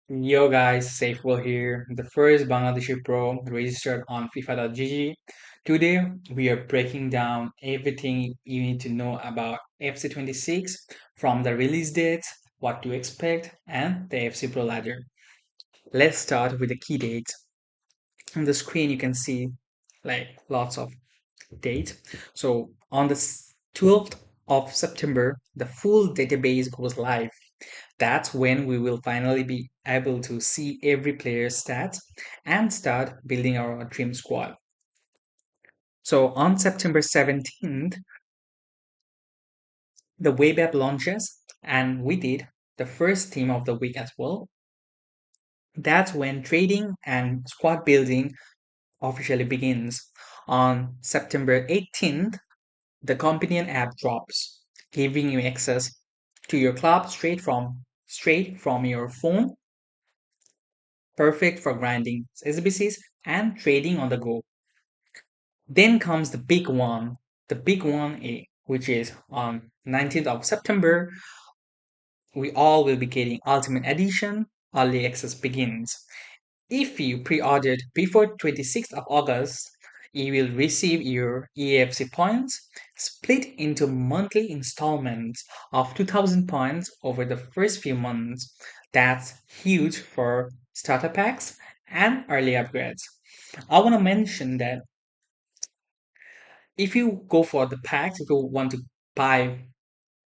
Yo guys, Safewall here, the first Bangladeshi pro registered on FIFA.gg. Today we are breaking down everything you need to know about FC26 from the release date, what to expect, and the FC Pro ladder. Let's start with the key dates. On the screen you can see like lots of dates. So on the 12th of September, the full database goes live. That's when we will finally be able to see every player's stats and start building our dream squad. So on September 17th, the web app launches, and we did the first team of the week as well. That's when trading and squad building officially begins. On September 18th, the companion app drops, giving you access to your club straight from your phone, perfect for grinding SBCs and trading on the go. Then comes the big one, which is on 19th of September. We all will be getting Ultimate Edition. Early access begins. If you pre-ordered before 26th of August, you will receive your EFC points split into monthly installments of 2000 points over the first few months. That's huge for starter packs and early upgrades. I want to mention that if you go for the packs, if you want to buy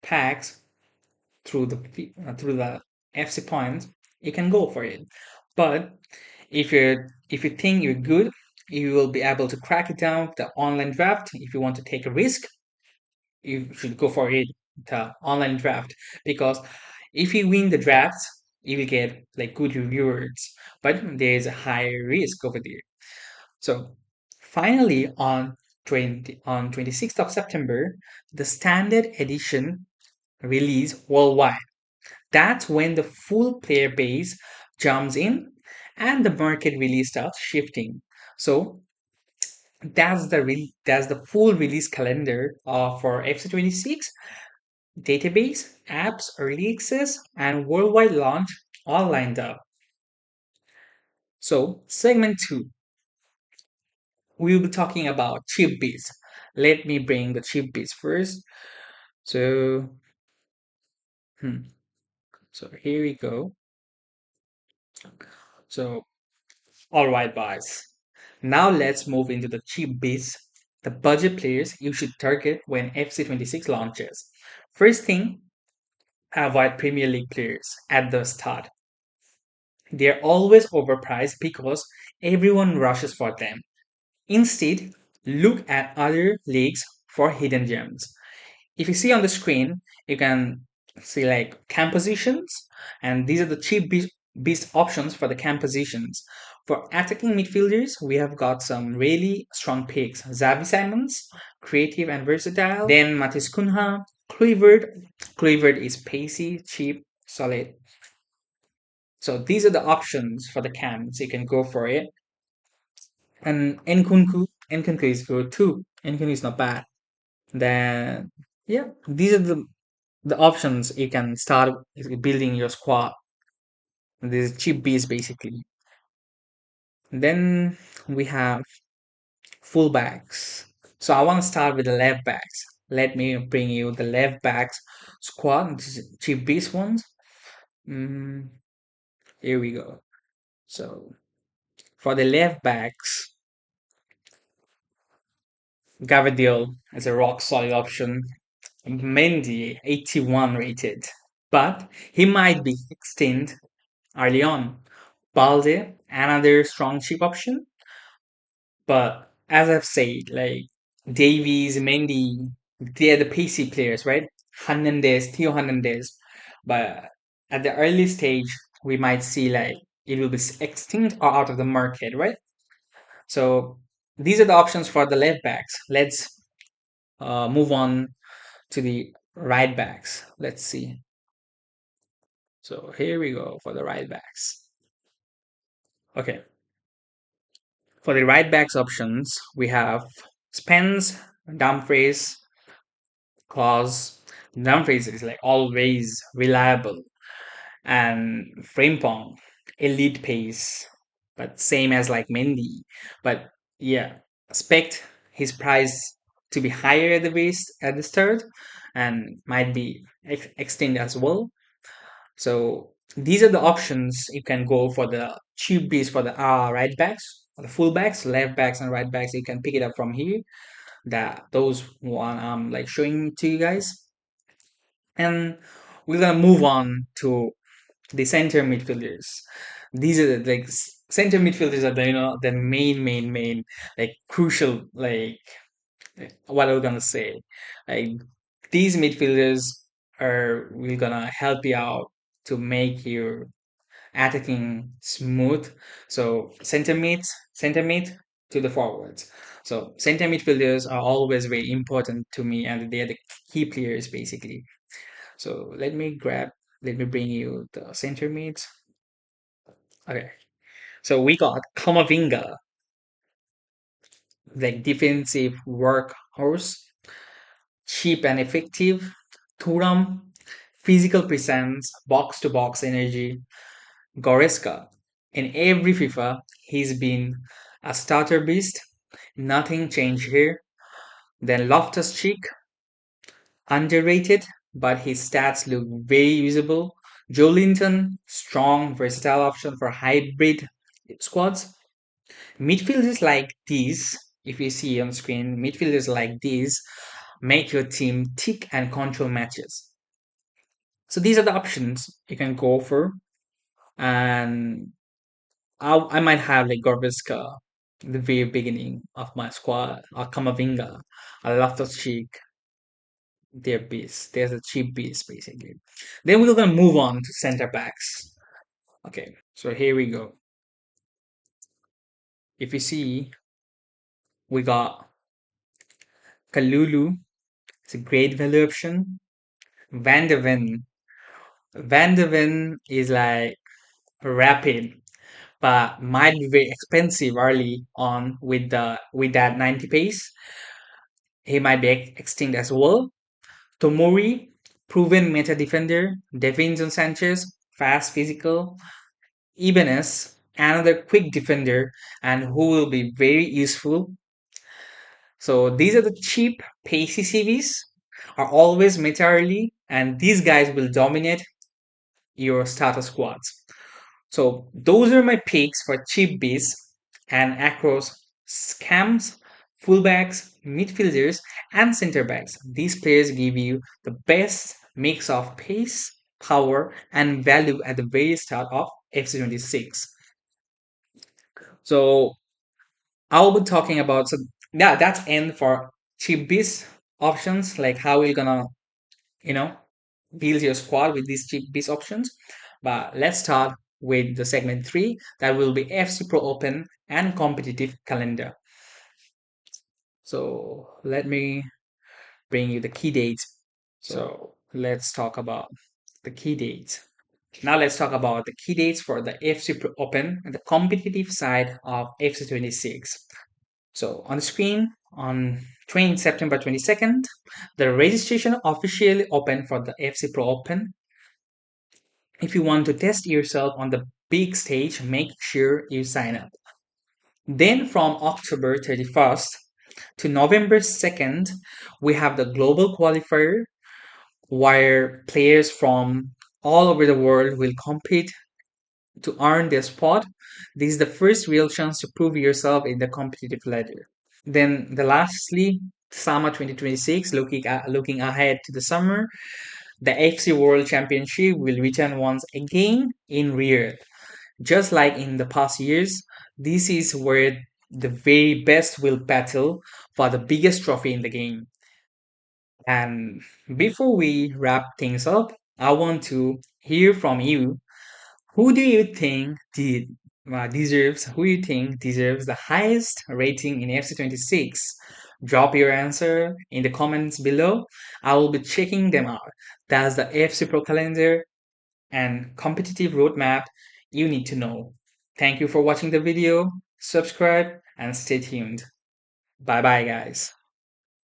packs through the FC points, you can go for it. But if you think you're good, you will be able to crack it down the online draft. If you want to take a risk, you should go for it, the online draft, because if you win the draft, you will get like good rewards, but there is a higher risk over there. So finally, on 26th of September, the standard edition release worldwide. That's when the full player base jumps in and the market really starts shifting. So that's the full release calendar for FC26 database, apps, early access, and worldwide launch all lined up. So segment two, we will be talking about chip beats. Let me bring the chip beats first. So, hmm, so here we go. So, all right, boys. Now let's move into the cheap beats, the budget players you should target when FC26 launches. First thing, avoid Premier League players at the start. They're always overpriced because everyone rushes for them. Instead, look at other leagues for hidden gems. If you see on the screen, you can see like camp positions, and these are the cheap beast options for the camp positions. For attacking midfielders, we have got some really strong picks. Xavi Simons, creative and versatile. Then Matis Cunha, Kluivert. Kluivert is pacey, cheap, solid. So these are the options for the camps. You can go for it. And Nkunku is good too. Nkunku is not bad. Then yeah, these are the options you can start building your squad. These cheap bees basically. Then we have fullbacks. So I want to start with the left backs. Let me bring you the left backs squad. This is cheap beast ones. Mm, here we go. So for the left backs, Gavadiol is a rock solid option. Mendy 81 rated, but he might be extinct early on. Balde, another strong cheap option. But as I've said, like Davies, Mendy, they're the PC players, right? Hernandez, Theo Hernandez. But at the early stage, we might see like it will be extinct or out of the market, right? So these are the options for the left backs. Let's move on to the right backs. Let's see. So here we go for the right backs. Okay. For the right backs options, we have Spence, Dumfries, Claus. Dumfries is like always reliable, and Frimpong. elite pace, but same as like Mendy. But yeah, expect his price to be higher at the base at the start, and might be extend as well. So these are the options you can go for the cheap beats for the right backs, the full backs, left backs, and right backs. You can pick it up from here. That those one I'm like showing to you guys, and we're gonna move on to the center midfielders. These are the like center midfielders are the the main like crucial like what I'm gonna say like these midfielders are really gonna help you out to make your attacking smooth. So center mid to the forwards. So center midfielders are always very important to me, and they are the key players basically. So let me bring you the center mids. Okay. So we got Kamavinga, like defensive workhorse, cheap and effective. Thuram, physical presence, box to box energy. Goretzka, in every FIFA, he's been a starter beast. Nothing changed here. Then Loftus-Cheek, underrated, but his stats look very usable. Joe Linton, strong, versatile option for hybrid squads. Midfielders like these, if you see on screen, midfielders like these make your team tick and control matches. So these are the options you can go for. And I might have like Gorbiska, the very beginning of my squad, or Kamavinga, a Loftus-Cheek, they're beasts. They're the cheap beasts, basically. Then we're gonna move on to center backs. Okay, so here we go. If you see, we got Kalulu, it's a great value option. Van de Ven. Van de Ven is like rapid, but might be very expensive early on with that 90 pace. He might be extinct as well. Tomori, proven meta defender. Davinson Sanchez, fast physical. Ibanez, another quick defender and who will be very useful. So these are the cheap pacey CVs are always meta early, and these guys will dominate your starter squads. So those are my picks for cheap beats and across scams, fullbacks, midfielders, and center backs. These players give you the best mix of pace, power, and value at the very start of FC26. So I'll be talking about so yeah, that's end for cheap beats options, like how we're gonna you know build your squad with these cheap beats options. But let's start with the segment 3 that will be FC Pro Open and competitive calendar. So let me bring you the key dates. So let's talk about the key dates. Now let's talk about the key dates for the FC Pro Open and the competitive side of FC26. So on the screen on 20 September 22nd, the registration officially opened for the FC Pro Open. If you want to test yourself on the big stage, make sure you sign up. Then from October 31st to November 2nd, we have the global qualifier where players from all over the world will compete to earn their spot. This is the first real chance to prove yourself in the competitive ladder. Then the lastly, summer 2026, looking ahead to the summer, the FC World Championship will return once again in Riyadh. Just like in the past years, this is where the very best will battle for the biggest trophy in the game. And before we wrap things up, I want to hear from you. Who do you think who you think deserves the highest rating in FC26? Drop your answer in the comments below. I will be checking them out. That's the FC Pro calendar and competitive roadmap you need to know. Thank you for watching the video. Subscribe and stay tuned. Bye bye, guys.